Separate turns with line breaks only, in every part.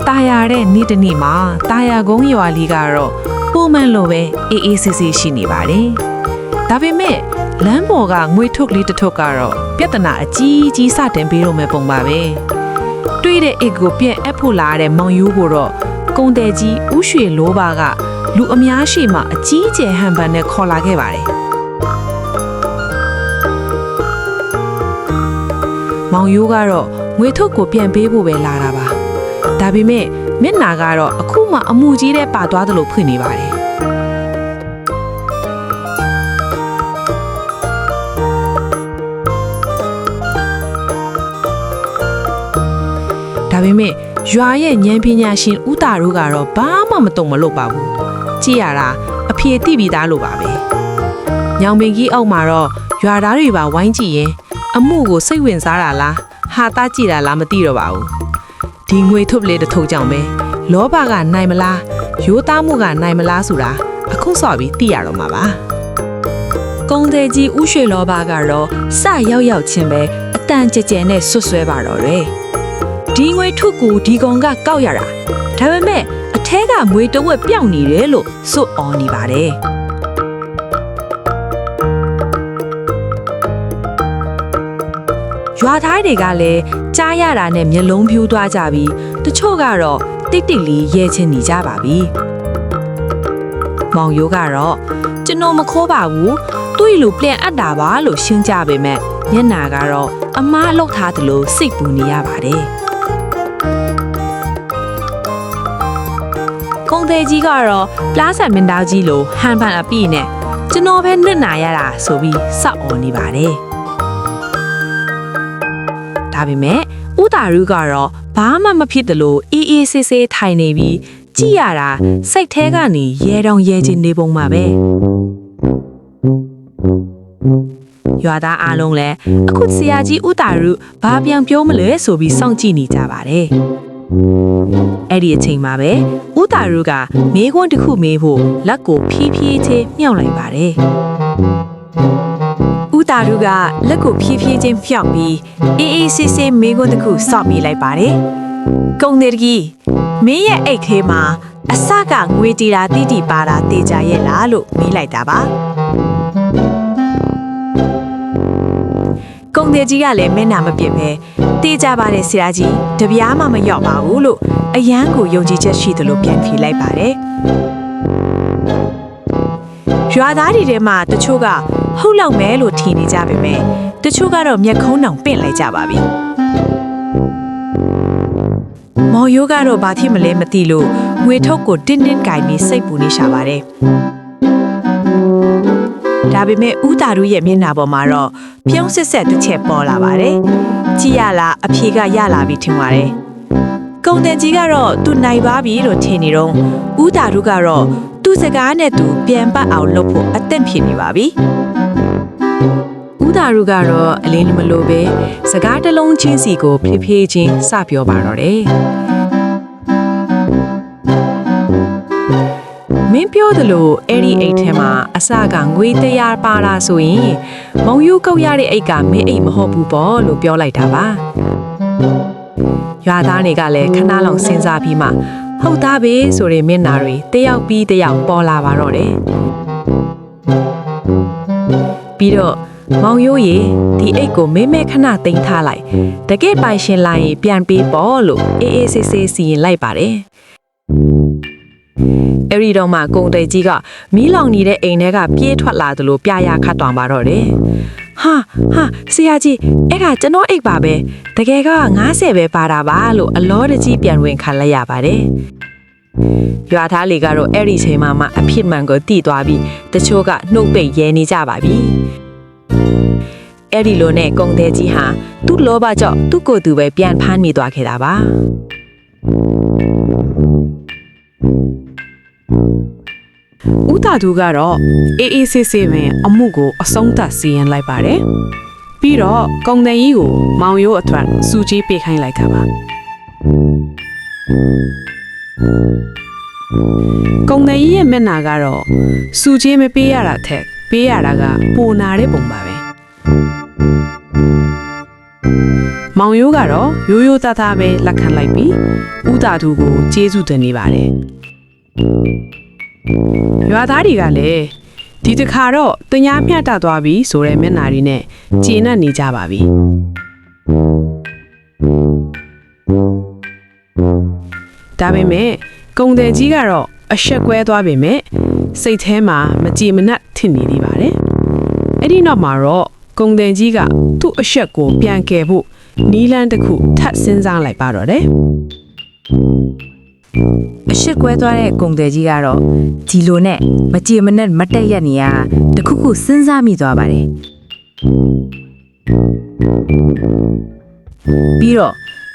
ตายาတဲ့နေ့တစ်နေ့မှာตายာကုန်းရွာလေးကတော့ပုံမှန်လိုပဲအေးအေးဆေးဆေးရှိနေပါတယ်။ဒါပေမဲ့လမ်းပေါ်ကငွေထုတ်လေးတစ်ထုပ်ကတော့ပြဿနာအကြီးကြီးစတင်ပြီးတော့မှပုံပါပဲ။တွေ့တဲ့အိတ်ကိုပြန်အပ်ဖို့လာတဲ့မောင်ယူကိုတော့ကုန်တယ်ကြီးဥရွှေလိုပါကလူအများရှိမှအကြီးကျယ်ဟန်ပန်နဲ့ခေါ်လာခဲ့ပါတယ်။မောင်ယူကတော့ငွေထုတ်ကိုပြန်ပေးဖို့ပဲလာတာပါ။ဒါပေမဲ့မျက်နှာကတော့အခုမှအမှုကြီးတဲ့ပါသွားသလိုဖွင့်နေပါတယ်။ဒါပေမဲ့ရွာရဲ့ဉာဏ်ပညာရှင်ဦးတာတို့ကတော့ဘာမှမတုံ့မလုပ်ပါဘူး။ကြည့်ရတာအဖေတိပြီးသားလို့ပါပဲ။ညောင်ပင်ကြီးအောက်မှာတော့ရွာသားတွေပါဝိုင်းကြည့်ရင်အမှုကိုစိတ်ဝင်စားတာလားဟာတာကြည့်တာလားမသိတော့ပါဘူး။ဒီငွေထုတ်လေးတစ်ထုပ်ကြောင့်ပဲလောဘကနိုင်မလားရိုးသားမှုကနိုင်မလားဆိုတာအခုစော်ပြီးသိရတော့မှာပါ။ကုန်းသေးကြီးဥရွှေလောဘကတော့စရောက်ရောက်ချင်းပဲအတန်ကြဲကြဲနဲ့ဆွဆွဲပါတော့တယ်။ဒီငွေထုတ်ကိုဒီကောင်ကကောက်ရတာဒါပေမဲ့အထဲကငွေတဝက်ပြောင်းနေတယ်လို့စွတ်အော်နေပါတယ်ရွာသားတွေကလည်းကြားရတာနဲ့မျက်လုံးဖြူးသွားကြပြီးတချို့ကတော့တိတ်တိတ်လေးရဲချင်းနေကြပါပြီမောင်ရိုးကတော့ကျွန်တော်မခိုးပါဘူးသူ့လူပြန်အပ်တာပါလို့ရှင်းကြပေမဲ့မျက်နာကတော့အမားလောက်ထားသလိုစိတ်ပူနေရပါတယ်ကုန်းသေးကြီးကတော့ပလားဆန်မင်းသားကြီးလိုဟန်ဖန်အပြည့်နဲ့ကျွန်တော်ပဲနစ်နာရတာဆိုပြီးစောက်အော်နေပါတယ်ဒါပေမဲ့ဦးတာရုကတော့ဘာမှမဖြစ်တယ်လို့အေးအေးဆေးဆေးထိုင်နေပြီးကြည့်ရတာစိတ်ထဲကနေရဲတောင်ရဲချင်းနေပုံမှာပဲရွာသားအားလုံးလည်းအခုဆရာကြီးဦးတာရုဘာပြန်ပြောမလဲဆိုပြီးစောင့်ကြည့်နေကြပါတယ်အဲ့ဒီအချိန်မှာပဲဦးတာရုကမေးခွန်းတစ်ခုမေးဖို့လက်ကိုဖြည်းဖြည်းချင်းမြှောက်လိုက်ပါတယ်ဦးတာရုကလက်ကိုဖြည်းဖြည်းချင်းဖြောက်ပြီးအေးအေးဆေးဆေးမေးခွန်းတစ်ခုစောင့်မိလိုက်ပါတယ်ကုန်းတယ်ကြီးမင်းရဲ့အိတ်ထဲမှာအစကငွေတီတာတိတိပါတာတေချာရဲ့လားလို့မေးလိုက်တာပါကုန်းတယ်ကြီးကလည်းမျက်နှာမပြစ်ပဲတေးကြပါတယ်ဆရာကြီးတပြားမှမရောက်ပါဘူးလို့အယမ်းကိုယုံကြည်ချက်ရှိသလိုပြန်ဖြေလိုက်ပါတယ်ရွာသားတွေထဲမှာတချို့ကဟုတ်လောက်မဲလို့ထင်နေကြပေမဲ့တချို့ကတော့မျက်ခုံးတောင်ပင့်လိုက်ကြပါပြီမော်ရိုးကတော့ဘာဖြစ်မလဲမသိလို့ငွေထုတ်ကိုတင်းတင်းကင်ပြီးစိတ်ပူနေရှာပါတယ်ဒါပေမဲ့ဦးတာတို့ရဲ့မျက်နှာပေါ်မှာတော့ပြုံးဆက်ဆက်တစ်ချက်ပေါ်လာပါတယ်။ကြည့်ရလားအဖြေကရလာပြီထင်ပါတယ်။ကုန်းတယ်ကြီးကတော့သူနိုင်ပါပြီလို့ထင်နေတော့ဦးတာတို့ကတော့သူ့စကားနဲ့သူပြန်ပတ်အောင်လုပ်ဖို့အသင့်ဖြစ်နေပါပြီ။ဦးတာတို့ကတော့အလင်းမလို့ပဲစကားတစ်လုံးချင်းစီကိုဖြည်းဖြည်းချင်းစပြောပါတော့တယ်။မင်းပြောသလိုအဲ့ဒီအိတ်ထဲမှာအစကငွေ100ပါတာဆိုရင်မောင်ယူကောက်ရတဲ့အိတ်ကမင်းအိတ်မဟုတ်ဘူးပေါ့လို့ပြောလိုက်တာပါရွာသားတွေကလည်းခဏလောက်စဉ်းစားပြီးမှဟုတ်သားပဲဆိုတဲ့မျက်နှာတွေတယောက်ပြီးတယောက်ပေါ်လာပါတော့တယ်ပြီးတော့မောင်ယူရေဒီအိတ်ကိုမင်းမဲခဏသိမ်းထားလိုက်တကယ်ပိုင်ရှင်လာရင်ပြန်ပေးပေါ့လို့အေးအေးဆေးဆေးစီရင်လိုက်ပါတယ်အဲ့ဒီတော့မှကုန်းတယ်ကြီးကမီးလောင်နေတဲ့အိမ်ထဲကပြေးထွက်လာသလိုပြာရခတ်သွားပါတော့တယ်ဟာဆရာကြီးအဲ့ဒါကျွန်တော်အိတ်ပါပဲတကယ်က90ပဲပါတာပါလို့အလောတကြီးပြန်ဝင်ခံလိုက်ရပါတယ်ရွာသားလေးကတော့အဲ့ဒီချိန်မှအဖြစ်မှန်ကိုသိသွားပြီးတချို့ကနှုတ်ပိတ်ရဲနေကြပါပြီအဲ့ဒီလိုနဲ့ကုန်းတယ်ကြီးဟာသူ့လောဘကြောင့်သူ့ကိုယ်သူပဲပြန်ဖမ်းမိသွားခဲ့တာပါဦးတာသူကတော့အေးအေးဆေးဆေးပဲအမှုကိုအဆုံးသတ်စီရင်လိုက်ပါတယ်။ပြီးတော့ကုံတယ်ကြီးကိုမောင်ရိုးအထွတ်စူကြီးပေးခိုင်းလိုက်တာပါ။ကုံတယ်ကြီးရဲ့မျက်နှာကတော့စူကြီးမပေးရတာထက်ပေးရတာကပိုနာတဲ့ပုံပါပဲ။ မောင်ရိုးကတော့ရိုးရိုးသားသားပဲလက်ခံလိုက်ပြီးဦးတာသူကိုကျေးဇူးတင်နေပါတယ်ရွာသားတွေကလည်းဒီတစ်ခါတော့တညာမျှတသွားပြီဆိုတဲ့မျက်နှာတွေနဲ့ကျေနပ်နေကြပါပြီဒါပေမဲ့ကုံတယ်ကြီးကတော့အဆက်ကွဲသွားပေမဲ့စိတ်ထဲမှာမကြည်မနက်ထင်နေသေးပါတယ်အဲ့ဒီနောက်မှာတော့ကုံတယ်ကြီးကသူ့အဆက်ကိုပြန်ကယ်ဖို့နီးလန်းတစ်ခုထပ်စဉ်းစားလိုက်ပါတော့တယ်
အရှိကွဲသွားတဲ့ကုံတယ်ကြီးကတော့ဒီလိုနဲ့မကြေမနက်မတက်ရက်နေရတခုခုစဉ်းစားမိသွားပါတယ်ပြီးတော့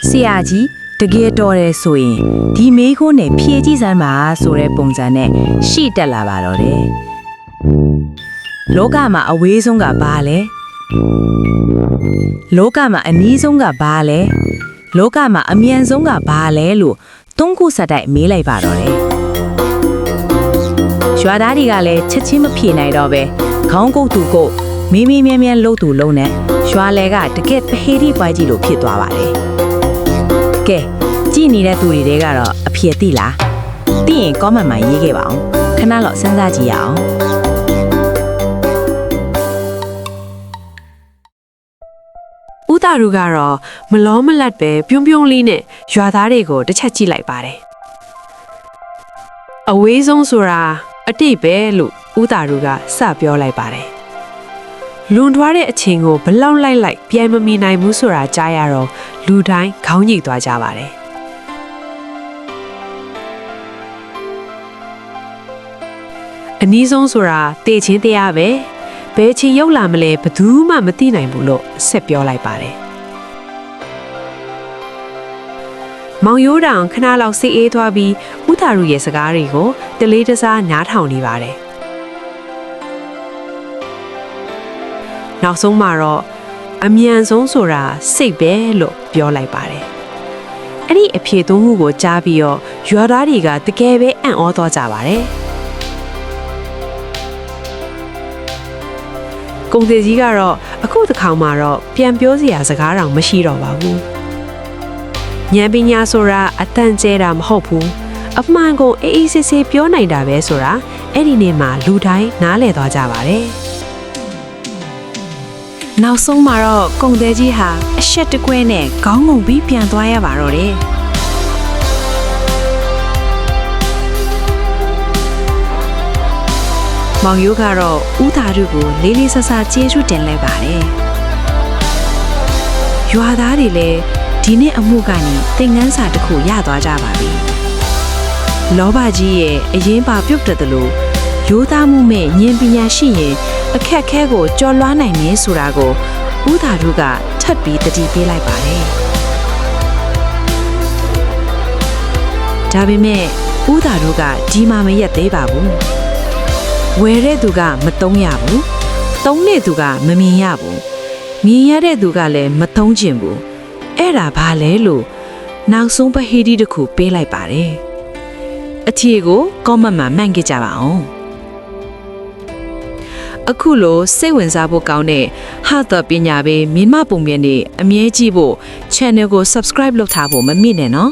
ဆရာကြီးတကယ်တော်တယ်ဆိုရင်ဒီမေးခွန်းနဲ့ဖြေကြည့်စမ်းပါဆိုတဲ့ပုံစံနဲ့ရှေ့တက်လာပါတော့တယ်လောကမှာအဝေးဆုံးကဘာလဲလောကမှာအနီးဆုံးကဘာလဲလောကမှာအမြန်ဆုံးကဘာလဲလို့သုံးခုစတိုက်မေးလိုက်ပါတော့တယ်ရွာသားတွေကလည်းချက်ချင်းမဖြေနိုင်တော့ပဲခေါင်းကုတ်သူကုတ်မင်းမြန်းလှုပ်သူလုံးနဲ့ရွာလဲကတကယ်ပဟေဒီပွားကြီးလို့ဖြစ်သွားပါတယ်ကဲကြည်နေတဲ့သူတွေကတော့အဖြေသိလားသိရင်ကောမန့်မှာရေးခဲ့ပါအောင်ခဏတော့စဉ်းစားကြည့်ရအောင်
ဦးတာတို့ကတော့မလောမလတ်ပဲပြုံးပြုံးလေးနဲ့ရွာသားတွေကိုတစ်ချက်ကြည့်လိုက်ပါတယ်အဝေးဆုံးဆိုတာအတိတ်ပဲလို့ဦးတာတို့ကစပြောလိုက်ပါတယ်လွန်သွားတဲ့အချိန်ကိုဘလောက်လိုက်ပြန်မမီနိုင်ဘူးဆိုတာကြားရတော့လူတိုင်းခေါင်းညိတ်သွားကြပါတယ်အနည်းဆုံးဆိုတာတေချင်းတရားပဲဘယ်ချင်းရောက်လာမလဲဘယ်သူမှမသိနိုင်ဘူးလို့ဆက်ပြောလိုက်ပါတယ်မောင်ရိုးတောင်ခဏလောက်စိတ်အေးသွားပြီးဦးတာရုရဲ့စကားတွေကိုတလေးတစားနားထောင်နေပါတယ်နောက်ဆုံးမှာတော့အမြန်ဆုံးဆိုတာစိတ်ပဲလို့ပြောလိုက်ပါတယ်အဲ့ဒီအဖြေသုံးခုကိုကြားပြီးတော့ရွာသားတွေကတကယ်ပဲအံ့ဩသွားကြပါတယ်ကုံသေးကြီးကတော့အခုတစ်ခါမှတော့ပြန်ပြောစရာစကားတောင်မရှိတော့ပါဘူးဉာဏ်ပညာဆိုတာအတန်ကျဲတာမဟုတ်ဘူးအမှန်ကိုအေးအေးဆေးဆေးပြောနိုင်တာပဲဆိုတာအဲ့ဒီနေ့မှာလူတိုင်းနားလည်သွားကြပါတယ်နောက်ဆုံးမှာတော့ကုံသေးကြီးဟာအဆက်တကွဲနဲ့ခေါင်းငုံပြီးပြန်သွားရပါတော့တယ်မောင်ရိုးကတော့ဦးသာတို့ကိုလေးလေးဆဆကျေးဇူးတင်လိုက်ပါတယ်။ရွာသားတွေလည်းဒီနေ့အမှုကနေသင်ခန်းစာတစ်ခုရသွားကြပါပြီ။လောဘကြီးရဲ့အရင်ပါပြုတ်တက်တယ်လို့ရိုးသားမှုမဲ့ဉာဏ်ပညာရှိရင်အခက်ခဲကိုကျော်လွှားနိုင်မယ်ဆိုတာကိုဦးသာတို့ကထပ်ပြီးတတိပေးလိုက်ပါတယ်။ဒါပေမဲ့ဦးသာတို့ကဒီမှာမရက်သေးပါဘူး။ဝယ်တဲ့သူကမသုံးရဘူးသုံးတဲ့သူကမမြင်ရဘူးမြင်ရတဲ့သူကလည်းမသုံးချင်ဘူးအဲ့ဒါဘာလဲလို့နောက်ဆုံးပဟေဒီတစ်ခုပေးလိုက်ပါတယ်အထီကိုကောမန့်မှာမှန်ကြကြပါအောင်အခုလိုစိတ်ဝင်စားဖို့ကောင်းတဲ့ဟာသပညာပဲမြင်မပုံမြင်နေအမြဲကြည့်ဖို့ channel ကို subscribe လုပ်ထားဖို့မမေ့နဲ့နော်